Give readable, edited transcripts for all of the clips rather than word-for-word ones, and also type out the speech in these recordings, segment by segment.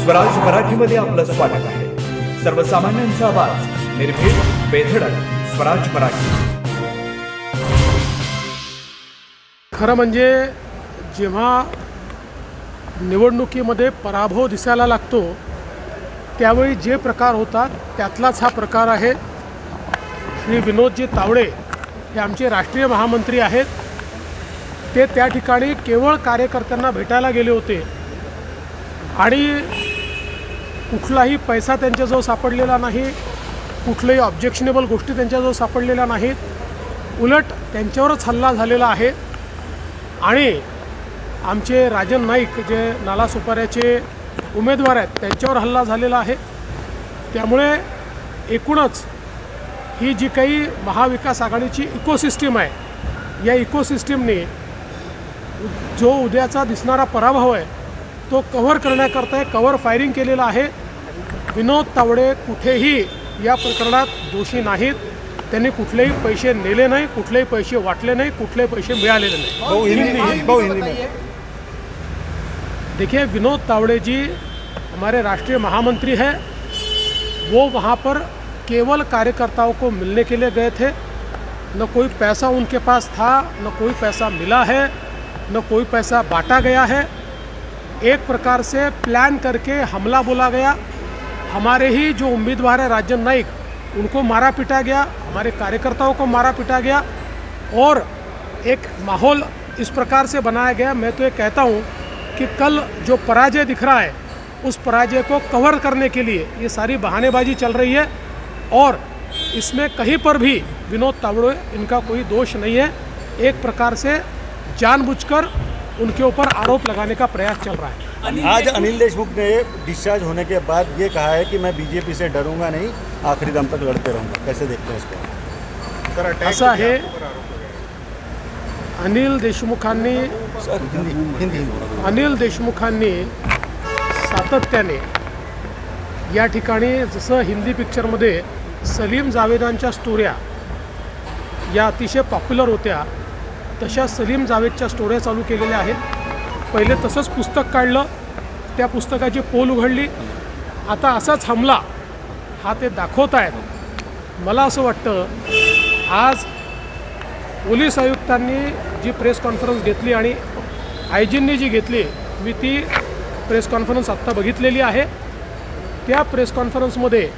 स्वराज मराठीमध्ये आपलं स्वागत आहे. सर्वसामान्यांचा आवाज, निर्भीड, बेधडक, स्वराज मराठी. खरं म्हणजे जेव्हा निवडणुकीमध्ये पराभव दिसायला लागतो त्यावेळी जे प्रकार होतात त्यातलाच हा प्रकार आहे. श्री विनोदजी तावडे हे आमचे राष्ट्रीय महामंत्री आहेत. ते त्या ठिकाणी केवळ कार्यकर्त्यांना भेटायला गेले होते आणि कुठलाही पैसा त्यांच्याजवळ सापडलेला नाही, कुठल्याही ऑब्जेक्शनेबल गोष्टी त्यांच्याजवळ सापडलेल्या नाहीत. उलट त्यांच्यावरच हल्ला झालेला आहे. आणि आमचे राजन नाईक जे नालासोपाऱ्याचे उमेदवार आहेत त्यांच्यावर हल्ला झालेला आहे. त्यामुळे एकूणच ही जी काही महाविकास आघाडीची इकोसिस्टीम आहे, या इकोसिस्टीमने जो उद्याचा दिसणारा पराभव आहे तो कव्हर करण्याकरता कव्हर फायरिंग केलेलं आहे. विनोद तावडे कुठेही या प्रकरणात दोषी नाहीत. त्यांनी कुठलेही पैसे नेले नाही, कुठलेही पैसे वाटले नाही, कुठलेही पैसे मिळालेले नाही. देखिए, विनोद तावड़े जी हमारे राष्ट्रीय महामंत्री हैं. वो वहाँ पर केवल कार्यकर्ताओं को मिलने के लिए गए थे. न कोई पैसा उनके पास था, न कोई पैसा मिला है, न कोई पैसा बांटा गया है. एक प्रकार से प्लान करके हमला बोला गया. हमारे ही जो उम्मीदवार है राजन नाइक, उनको मारा पीटा गया, हमारे कार्यकर्ताओं को मारा पीटा गया और एक माहौल इस प्रकार से बनाया गया. मैं तो ये कहता हूँ कि कल जो पराजय दिख रहा है उस पराजय को कवर करने के लिए ये सारी बहानेबाजी चल रही है और इसमें कहीं पर भी विनोद तावड़े इनका कोई दोष नहीं है. एक प्रकार से जानबूझकर उनके ऊपर आरोप लगाने का प्रयास चल रहा है. आज अनिल देशमुख ने डिस्चार्ज होने के बाद ये कहा है कि मैं बीजेपी से डरूंगा नहीं, आखिरी दम तक लड़ते रहूंगा. कैसे देखते हैं इसको? असं आहे, अनिल देशमुखांनी सातत्याने या ठिकाणी जसं हिंदी पिक्चरमध्ये सलीम जावेदांच्या स्टोऱ्या या अतिशय पॉप्युलर होत्या, तशा सलीम जावेदच्या स्टोऱ्या चालू केलेल्या आहेत. पहिले तसंच पुस्तक काढलं, त्या पुस्तकाची पोल उघडली. आता असाच हमला हा ते दाखवत आहेत. मला असं वाटतं आज पोलीस आयुक्तांनी जी प्रेस कॉन्फरन्स घेतली आणि आयजींनी जी घेतली, मी ती प्रेस कॉन्फरन्स आत्ता बघितलेली आहे. त्या प्रेस कॉन्फरन्समध्ये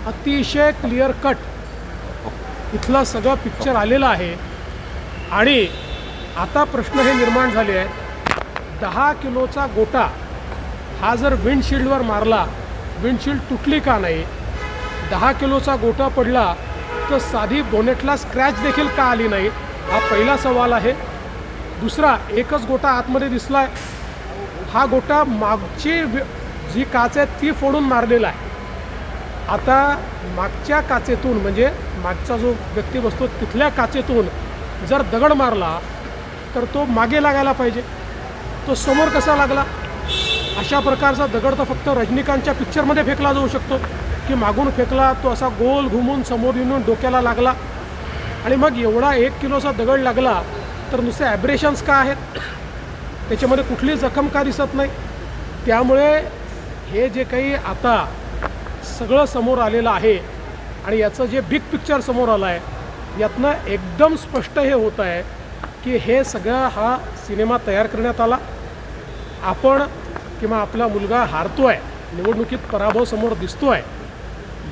अतिशय क्लिअर कट इथलं सगळं पिक्चर आलेलं आहे. आणि आता प्रश्न हे निर्माण झाले आहे, 10 किलोचा गोटा हा जर विंडशिल्डवर मारला, विंडशिल्ड तुटली का नाही? 10 किलोचा गोटा पडला तर साधी बोनेटला स्क्रॅच देखील का आली नाही? हा पहिला सवाल आहे. दुसरा, एकच गोटा आतमध्ये दिसला आहे. हा गोटा मागची जी काच आहे ती फोडून मारलेला आहे. आता मागच्या काचेतून म्हणजे मागचा जो व्यक्ती बसतो तिथल्या काचेतून जर दगड मारला तर तो मागे लागायला पाहिजे, तो समोर कसा लागला? अशा प्रकारचा दगड तर फक्त रजनीकांतच्या पिक्चरमध्ये फेकला जाऊ शकतो की मागून फेकला, तो असा गोल घुमून समोर येऊन डोक्याला लागला. आणि मग एवढा 1 किलोचा दगड लागला तर नुसते ॲब्रेशन्स का आहेत? त्याच्यामध्ये कुठली जखम का दिसत नाही? त्यामुळे हे जे काही आता सगळं समोर आलेलं आहे आणि याचं जे बिग पिक्चर समोर आलं आहे, यातनं एकदम स्पष्ट हे होत आहे की हे सगळं हा सिनेमा तयार करण्यात आला. आपण किंवा आपला मुलगा हारतो आहे, निवडणुकीत पराभव समोर दिसतो आहे,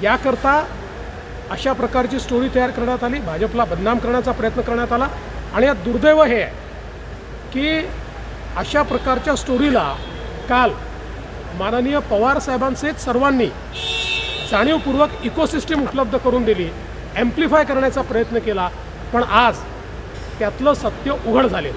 याकरता अशा प्रकारची स्टोरी तयार करण्यात आली, भाजपला बदनाम करण्याचा प्रयत्न करण्यात आला. आणि यात दुर्दैव हे आहे की अशा प्रकारच्या स्टोरीला काल माननीय पवार साहेबांसहित सर्वांनी जाणीवपूर्वक इकोसिस्टीम उपलब्ध करून दिली, ॲम्प्लिफाय करण्याचा प्रयत्न केला. पण आज त्यातलं सत्य उघड झाले.